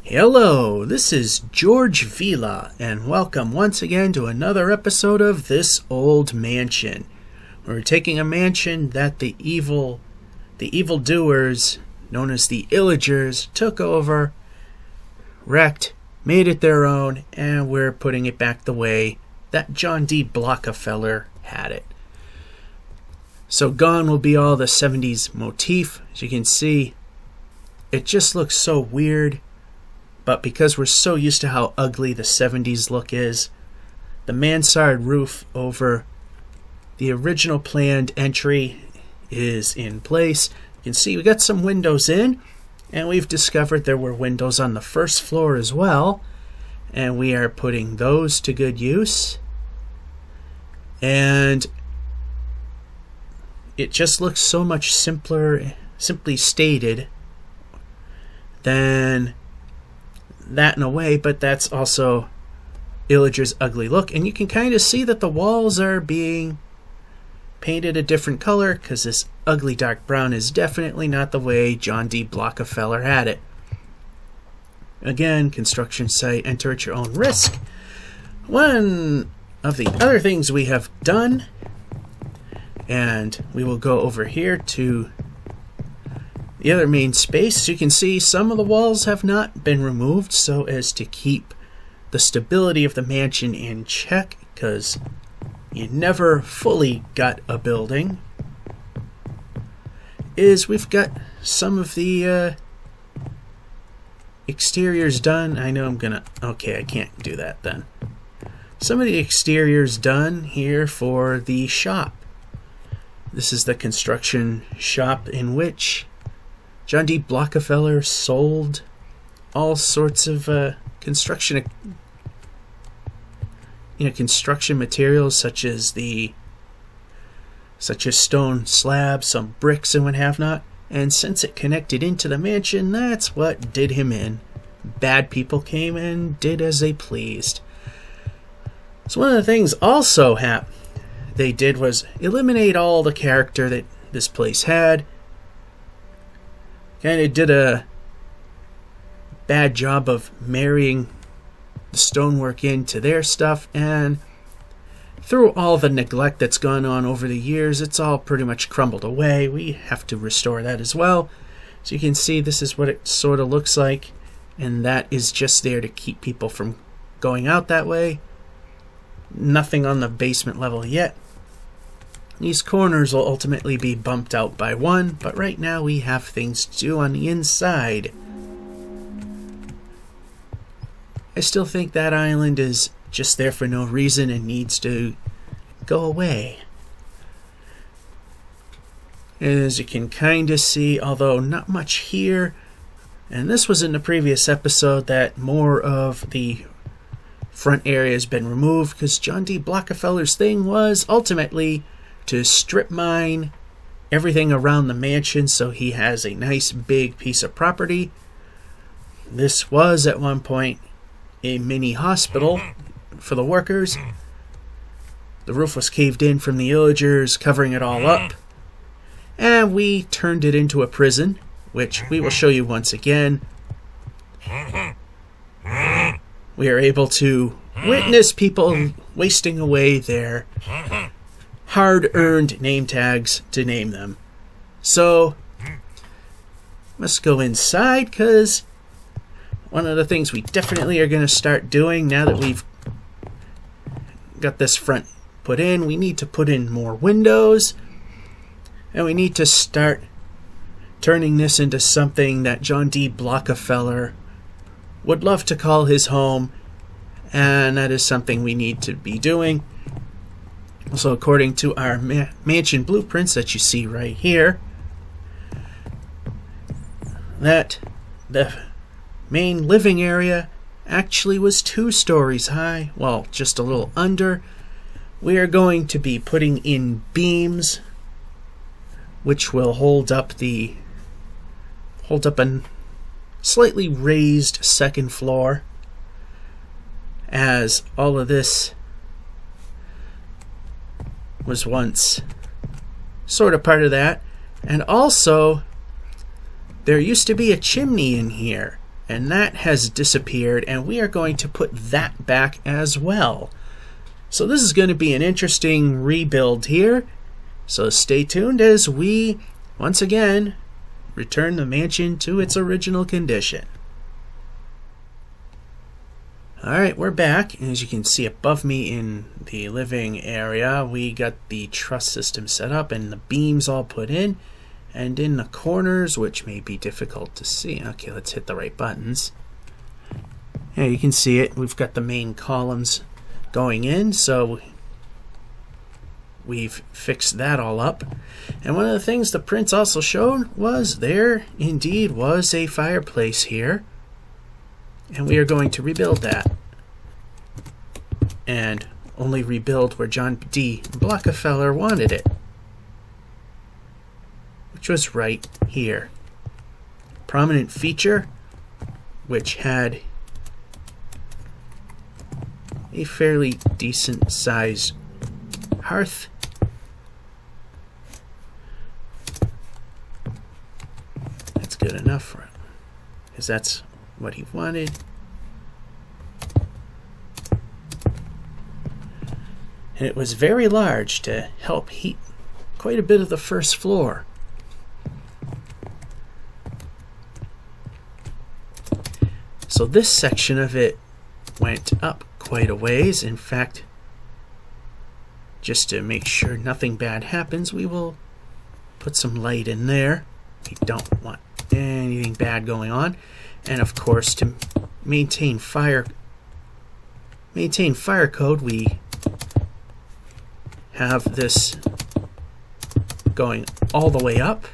Hello, this is George Vila, and welcome once again to another episode of This Old Mansion. We're taking a mansion that the evildoers, known as the Illagers, took over, wrecked, made it their own, and we're putting it back the way that John D. Blockefeller had it. So gone will be all the 70s motif. As you can see, it just looks so weird. But because we're so used to how ugly the 70s look is, the mansard roof over the original planned entry is in place. You can see we got some windows in, and we've discovered there were windows on the first floor as well, and we are putting those to good use. And it just looks so much simply stated than that in a way, but that's also Illager's ugly look. And you can kind of see that the walls are being painted a different color because this ugly dark brown is definitely not the way John D. Blockefeller had it. Again, construction site, enter at your own risk. One of the other things we have done, and we will go over here to the other main space. As you can see, some of the walls have not been removed so as to keep the stability of the mansion in check, because you never fully got a building. We've got some of the exteriors done. I know okay, I can't do that then. Some of the exteriors done here for the shop. This is the construction shop in which John D. Blockefeller sold all sorts of construction materials, such as stone slabs, some bricks, and what have not. And since it connected into the mansion, that's what did him in. Bad people came and did as they pleased. So one of the things also they did was eliminate all the character that this place had. Kind of did a bad job of marrying the stonework into their stuff, and through all the neglect that's gone on over the years, it's all pretty much crumbled away. We have to restore that as well. So you can see this is what it sort of looks like, and that is just there to keep people from going out that way. Nothing on the basement level yet. These corners will ultimately be bumped out by one, but right now we have things to do on the inside. I still think that island is just there for no reason and needs to go away. As you can kind of see, although not much here, and this was in the previous episode, that more of the front area has been removed because John D. Blockefeller's thing was ultimately to strip mine everything around the mansion so he has a nice big piece of property. This was at one point a mini hospital for the workers. The roof was caved in from the Illagers, covering it all up, and we turned it into a prison, which we will show you once again. We are able to witness people wasting away their hard-earned name tags to name them. So, let's go inside, because one of the things we definitely are going to start doing now that we've got this front put in, we need to put in more windows, and we need to start turning this into something that John D. Blockefeller would love to call his home, and that is something we need to be doing. Also, according to our mansion blueprints that you see right here, that the main living area actually was 2 stories high. Well, just a little under. We are going to be putting in beams which will hold up a slightly raised second floor, as all of this was once sort of part of that. And also, there used to be a chimney in here, and that has disappeared, and we are going to put that back as well. So this is going to be an interesting rebuild here. So stay tuned as we, once again, return the mansion to its original condition. Alright, we're back. As you can see above me in the living area, we got the truss system set up and the beams all put in. And in the corners, which may be difficult to see. Okay, let's hit the right buttons. Yeah, you can see it. We've got the main columns going in, so we've fixed that all up. And one of the things the prints also showed was there indeed was a fireplace here. And we are going to rebuild that. And only rebuild where John D. Blockefeller wanted it, which was right here. Prominent feature, which had a fairly decent sized hearth. That's good enough for him, because that's what he wanted. And it was very large to help heat quite a bit of the first floor. So this section of it went up quite a ways. In fact, just to make sure nothing bad happens, we will put some light in there. We don't want anything bad going on. And of course, to maintain fire code, we have this going all the way up.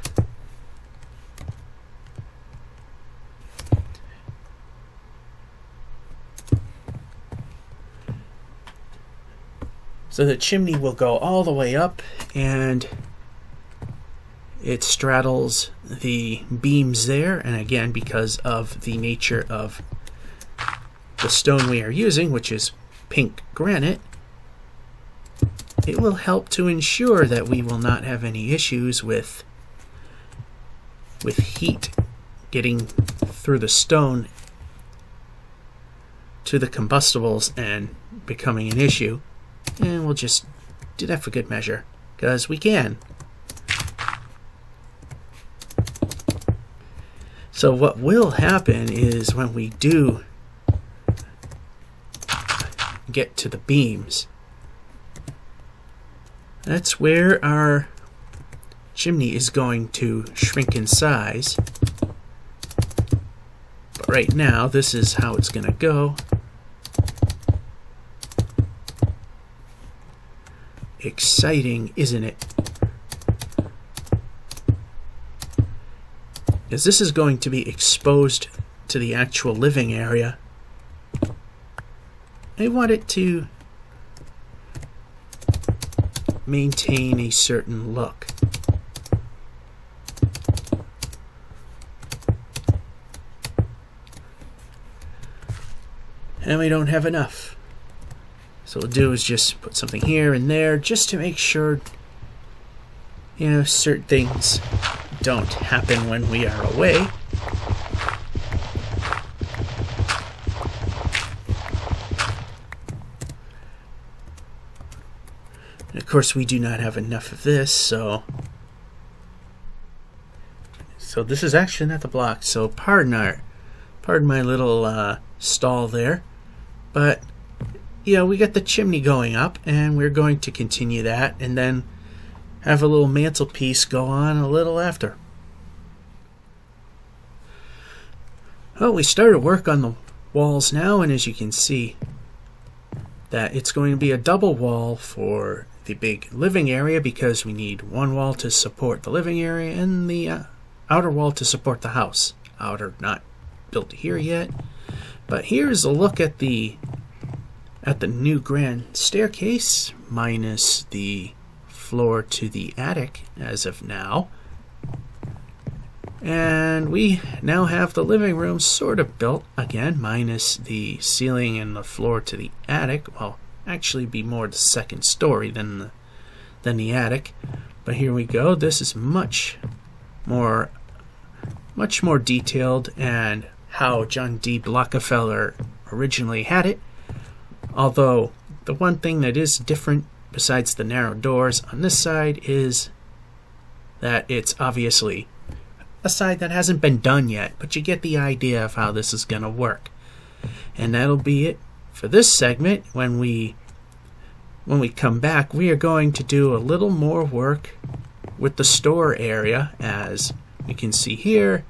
So the chimney will go all the way up, and it straddles the beams there. And again, because of the nature of the stone we are using, which is pink granite, it will help to ensure that we will not have any issues with heat getting through the stone to the combustibles and becoming an issue. And we'll just do that for good measure, because we can. So what will happen is when we do get to the beams, that's where our chimney is going to shrink in size. But right now, this is how it's going to go. Exciting, isn't it? As this is going to be exposed to the actual living area, I want it to maintain a certain look. And we don't have enough. So what we'll do is just put something here and there just to make sure, you know, certain things don't happen when we are away. And of course we do not have enough of this, so this is actually not the block, so pardon my little stall there. But yeah, we got the chimney going up, and we're going to continue that, and then have a little mantelpiece go on a little after. Well, we started work on the walls now, and as you can see, that it's going to be a double wall for the big living area, because we need one wall to support the living area and the outer wall to support the house. Outer not built here yet, but here's a look at the new grand staircase, minus the floor to the attic as of now. And we now have the living room sort of built again, minus the ceiling and the floor to the attic. Well, actually be more the second story than the attic. But here we go. This is much more detailed and how John D. Blockefeller originally had it. Although, the one thing that is different, besides the narrow doors on this side, is that it's obviously a side that hasn't been done yet, but you get the idea of how this is going to work. And that'll be it for this segment. When we come back, we are going to do a little more work with the store area. As you can see here,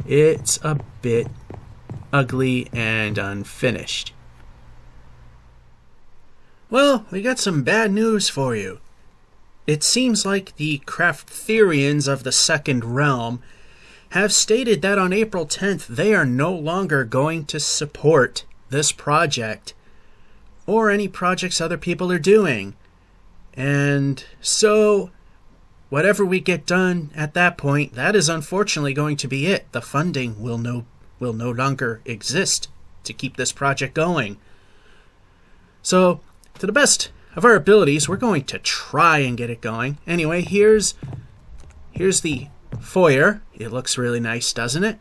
it's a bit ugly and unfinished. Well, we got some bad news for you. It seems like the Crafterians of the Second Realm have stated that on April 10th they are no longer going to support this project or any projects other people are doing. And so whatever we get done at that point, that is unfortunately going to be it. The funding will no longer exist to keep this project going. So, to the best of our abilities, we're going to try and get it going. Anyway, here's the foyer. It looks really nice, doesn't it?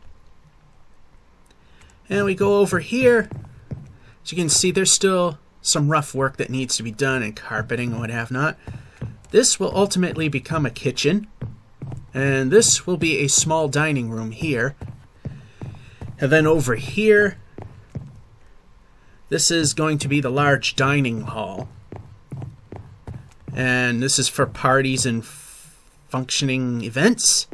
And we go over here. As you can see, there's still some rough work that needs to be done, and carpeting and what have not. This will ultimately become a kitchen, and this will be a small dining room here. And then over here, this is going to be the large dining hall. And this is for parties and functioning events.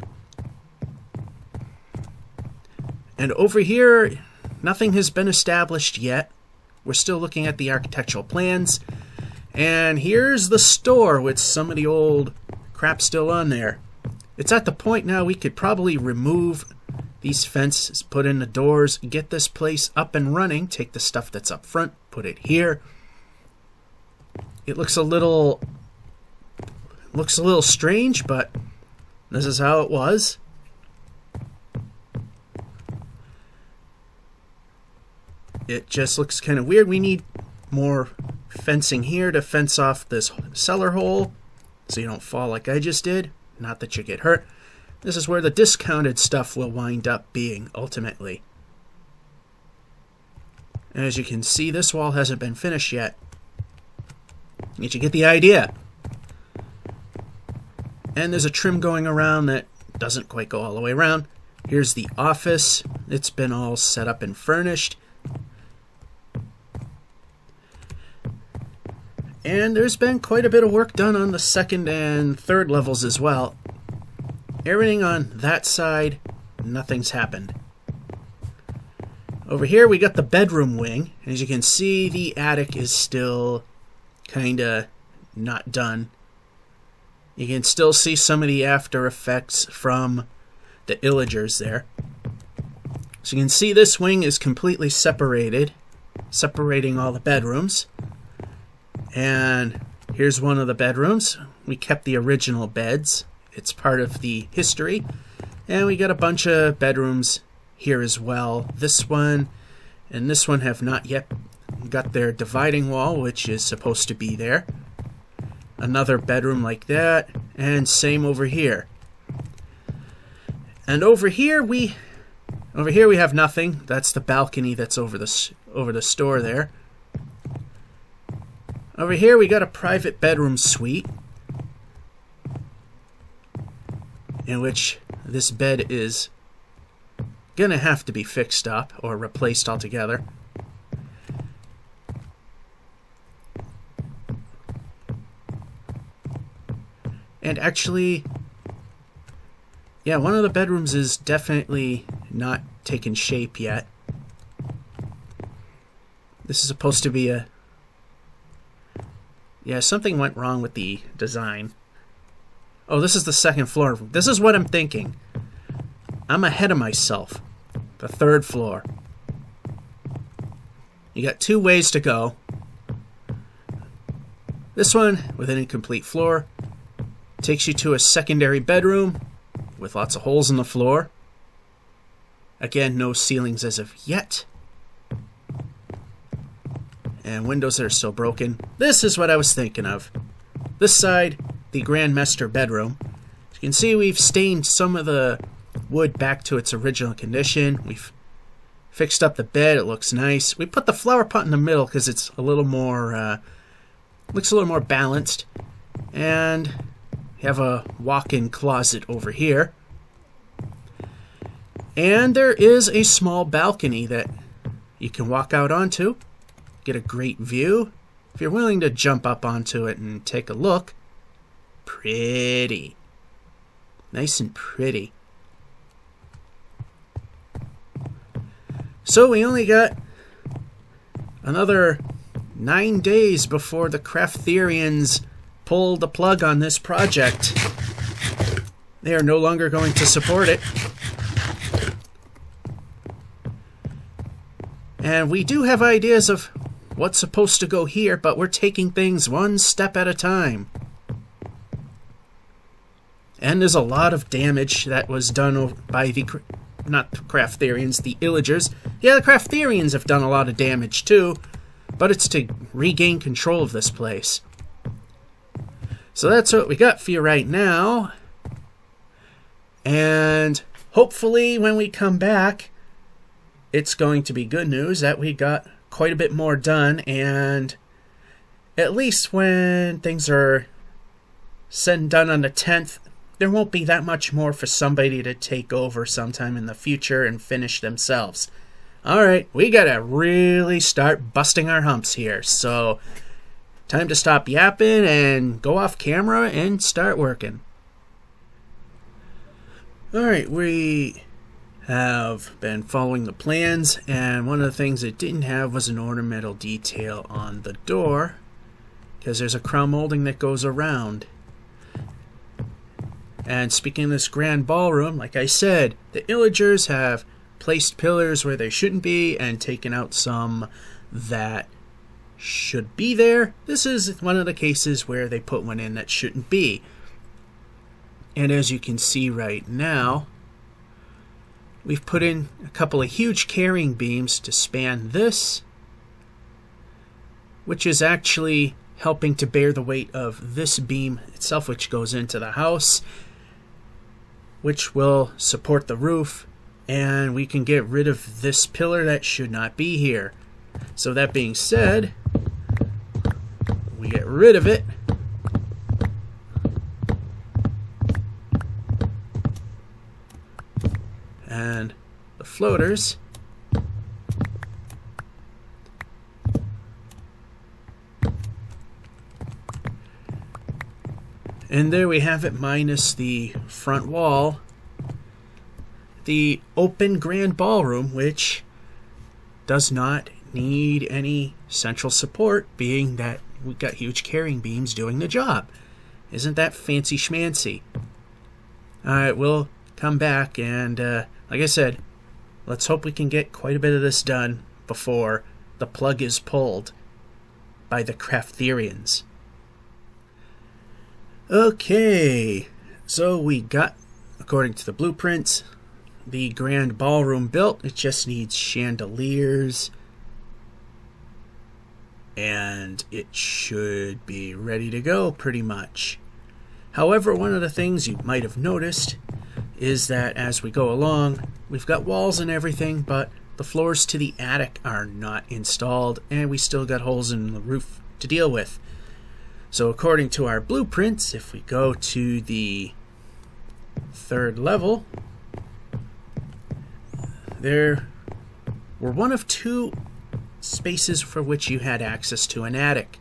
And over here, nothing has been established yet. We're still looking at the architectural plans. And here's the store with some of the old crap still on there. It's at the point now we could probably remove these fences, put in the doors, get this place up and running, take the stuff that's up front, put it here. It looks a little strange, but this is how it was. It just looks kind of weird. We need more fencing here to fence off this cellar hole so you don't fall like I just did. Not that you get hurt. This is where the discounted stuff will wind up being, ultimately. As you can see, this wall hasn't been finished yet. Did you get the idea? And there's a trim going around that doesn't quite go all the way around. Here's the office. It's been all set up and furnished. And there's been quite a bit of work done on the second and third levels as well. Everything on that side, nothing's happened. Over here we got the bedroom wing. As you can see, the attic is still kinda not done. You can still see some of the after effects from the illagers there. So you can see this wing is completely separated, separating all the bedrooms. And here's one of the bedrooms. We kept the original beds. It's part of the history. And we got a bunch of bedrooms here as well. This one and this one have not yet got their dividing wall, which is supposed to be there. Another bedroom like that, and same over here. And over here we have nothing. That's the balcony that's over the store there. Over here we got a private bedroom suite, in which this bed is gonna have to be fixed up or replaced altogether. And actually, yeah, one of the bedrooms is definitely not taken shape yet. This is supposed to be a... Yeah, something went wrong with the design. Oh, this is the second floor. This is what I'm thinking. I'm ahead of myself. The third floor. You got two ways to go. This one, with an incomplete floor, takes you to a secondary bedroom with lots of holes in the floor. Again, no ceilings as of yet. And windows that are still broken. This is what I was thinking of. This side, the Grand Master bedroom. As you can see, we've stained some of the wood back to its original condition. We've Fixed up the bed. It looks nice. We put the flower pot in the middle because it's a little more, looks a little more balanced. And we have a walk-in closet over here. And there is a small balcony that you can walk out onto. Get a great view. If you're willing to jump up onto it and take a look. Pretty. Nice and pretty. So we only got another 9 days before the Craftherians pull the plug on this project. They are no longer going to support it. And we do have ideas of what's supposed to go here, but we're taking things one step at a time. And there's a lot of damage that was done by the, not the Craftherians, the Illagers. Yeah, the Craftherians have done a lot of damage too, but it's to regain control of this place. So that's what we got for you right now. And hopefully when we come back, it's going to be good news that we got quite a bit more done, and at least when things are said and done on the 10th, there won't be that much more for somebody to take over sometime in the future and finish themselves. Alright, we gotta really start busting our humps here, so time to stop yapping and go off camera and start working. Alright, we have been following the plans, and one of the things it didn't have was an ornamental detail on the door, because there's a crown molding that goes around. And speaking of this grand ballroom, like I said, the Illagers have placed pillars where they shouldn't be and taken out some that should be there. This is one of the cases where they put one in that shouldn't be. And as you can see right now, we've put in a couple of huge carrying beams to span this, which is actually helping to bear the weight of this beam itself, which goes into the house, which will support the roof, and we can get rid of this pillar that should not be here. So that being said, we get rid of it. And the floaters, and there we have it, minus the front wall, the open grand ballroom, which does not need any central support, being that we've got huge carrying beams doing the job. Isn't that fancy schmancy? Alright, we'll come back and like I said, let's hope we can get quite a bit of this done before the plug is pulled by the Craftherians. Okay, so we got, according to the blueprints, the grand ballroom built. It just needs chandeliers, and it should be ready to go pretty much. However, one of the things you might have noticed is that as we go along, we've got walls and everything, but the floors to the attic are not installed, and we still got holes in the roof to deal with. So according to our blueprints, if we go to the 3rd level, there were one of 2 spaces for which you had access to an attic.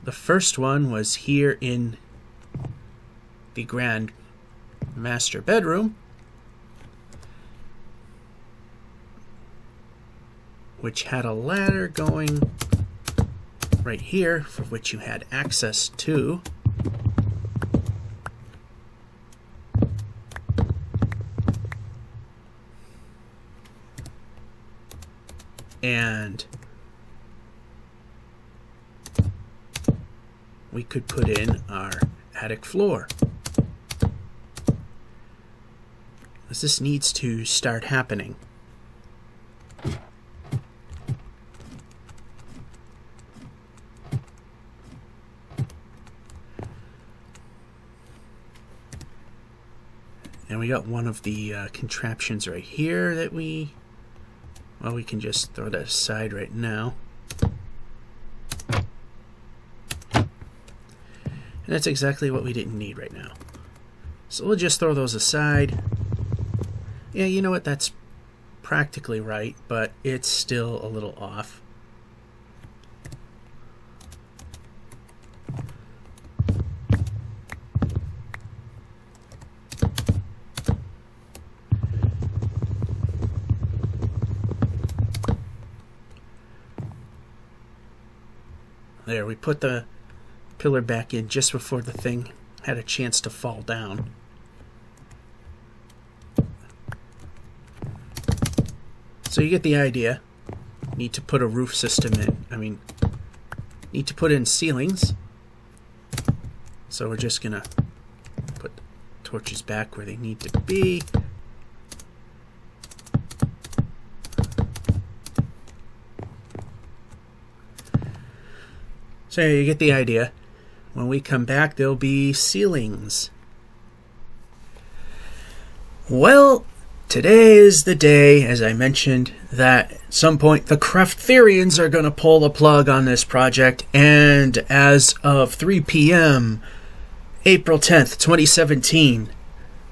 The first one was here in the grand master bedroom, which had a ladder going right here for which you had access to. And we could put in our attic floor. This needs to start happening. And we got one of the contraptions right here that we Well, we can just throw that aside right now. And that's exactly what we didn't need right now. So we'll just throw those aside. Yeah, you know what? That's practically right, but it's still a little off. There, we put the pillar back in just before the thing had a chance to fall down. So you get the idea. Need to put a roof system in. Need to put in ceilings. So we're just gonna put torches back where they need to be. So you get the idea. When we come back, there'll be ceilings. Well, today is the day, as I mentioned, that at some point the Crafterians are going to pull the plug on this project, and as of 3 p.m., April 10th, 2017,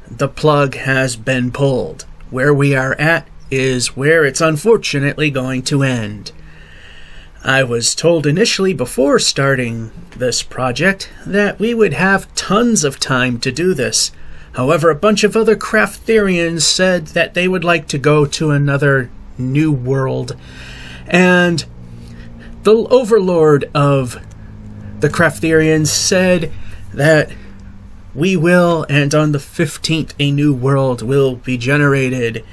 the plug has been pulled. Where we are at is where it's unfortunately going to end. I was told initially before starting this project that we would have tons of time to do this. However, a bunch of other Crafterians said that they would like to go to another new world. And the overlord of the Crafterians said that we will, and on the 15th, a new world will be generated.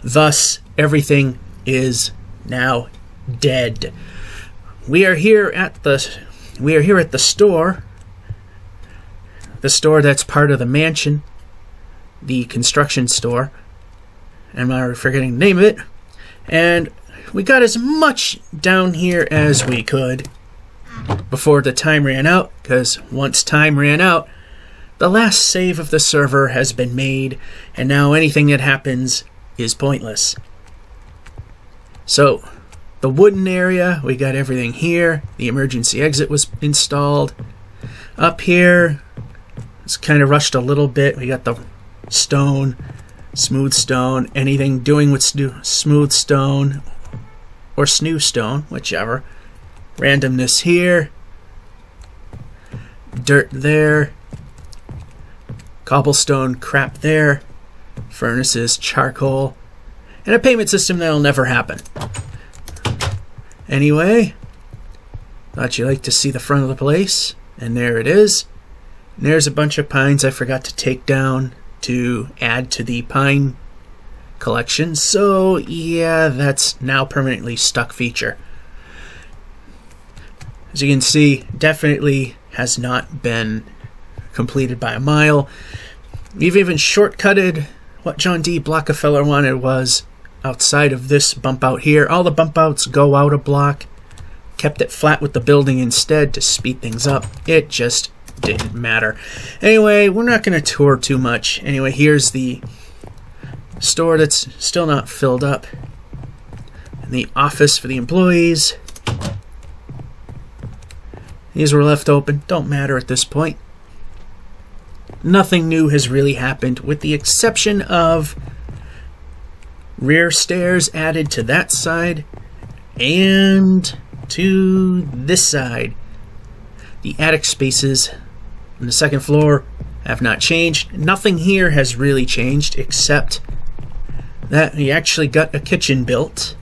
Thus, everything is now dead. We are here at the store. The store that's part of the mansion, the construction store. I'm forgetting the name of it. And we got as much down here as we could before the time ran out, because once time ran out, the last save of the server has been made, and now anything that happens is pointless. So the wooden area, we got everything here. The emergency exit was installed. Up here, it's kind of rushed a little bit. We got the stone, smooth stone, anything doing with smooth stone or snoo stone, whichever. Randomness here. Dirt there. Cobblestone crap there. Furnaces, charcoal. And a payment system that'll never happen. Anyway, thought you'd like to see the front of the place, and there it is. And there's a bunch of pines I forgot to take down to add to the pine collection, so yeah, that's now permanently stuck feature. As you can see, definitely has not been completed by a mile. We've even shortcutted what John D. Blockefeller wanted was outside of this bump out here. All the bump outs go out a block. Kept it flat with the building instead to speed things up. It just didn't matter. Anyway, we're not going to tour too much. Anyway, here's the store that's still not filled up. And the office for the employees. These were left open. Don't matter at this point. Nothing new has really happened, with the exception of rear stairs added to that side and to this side. The attic spaces on the second floor have not changed. Nothing here has really changed except that we actually got a kitchen built.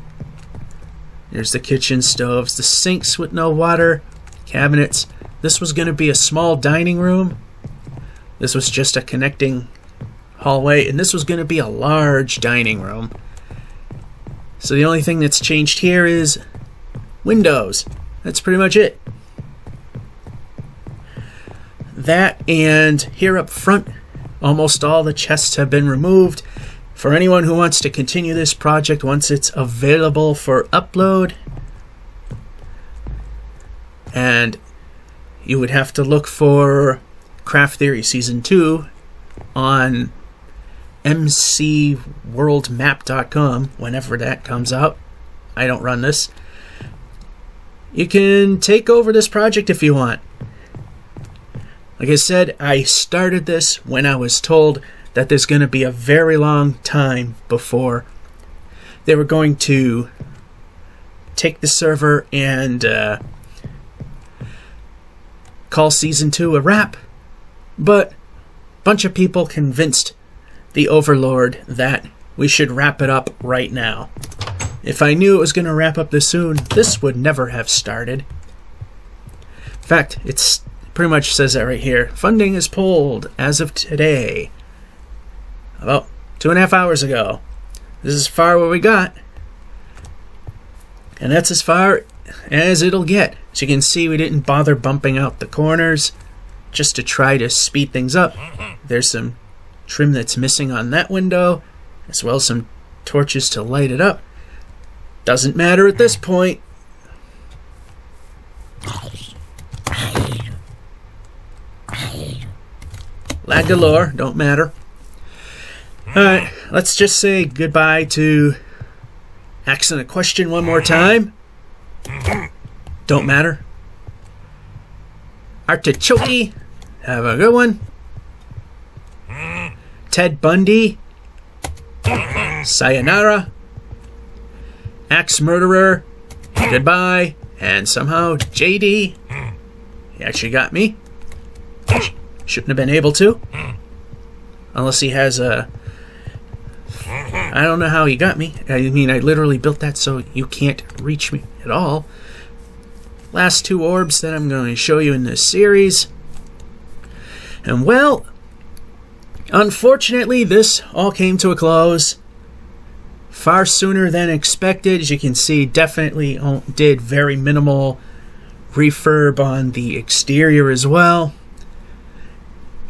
There's the kitchen stoves, the sinks with no water, cabinets. This was going to be a small dining room. This was just a connecting hallway, and this was going to be a large dining room. So the only thing that's changed here is windows. That's pretty much it. That, and here up front, almost all the chests have been removed. For anyone who wants to continue this project once it's available for upload, and you would have to look for Craft Theory Season 2 on minecraftworldmap.com whenever that comes out. I don't run this. You can take over this project if you want. Like I said, I started this when I was told that there's going to be a very long time before they were going to take the server and call Season 2 a wrap. But a bunch of people convinced the Overlord that we should wrap it up right now. If I knew it was going to wrap up this soon, this would never have started. In fact, it's pretty much says that right here. Funding is pulled as of today. About 2.5 hours ago. This is as far what we got. And that's as far as it'll get. As you can see, we didn't bother bumping out the corners just to try to speed things up. There's some trim that's missing on that window, as well as some torches to light it up. Doesn't matter at this point. Lag galore, don't matter. Alright, let's just say goodbye to asking a question one more time. Don't matter. Artichoke, have a good one. Ted Bundy, sayonara. Axe Murderer, goodbye. And somehow JD, he actually got me. Shouldn't have been able to. Unless he has a... I don't know how he got me. I mean, I literally built that so you can't reach me at all. Last 2 orbs that I'm going to show you in this series. And well, unfortunately, this all came to a close far sooner than expected. As you can see, definitely did very minimal refurb on the exterior as well.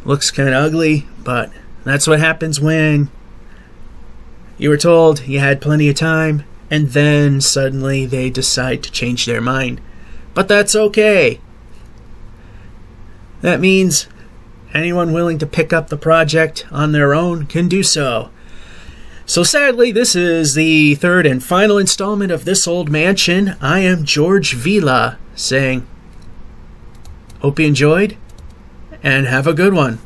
Looks kind of ugly, but that's what happens when you were told you had plenty of time and then suddenly they decide to change their mind. But that's okay. That means anyone willing to pick up the project on their own can do so. So sadly, this is the 3rd and final installment of This Old Mansion. I am George Vila saying, hope you enjoyed and have a good one.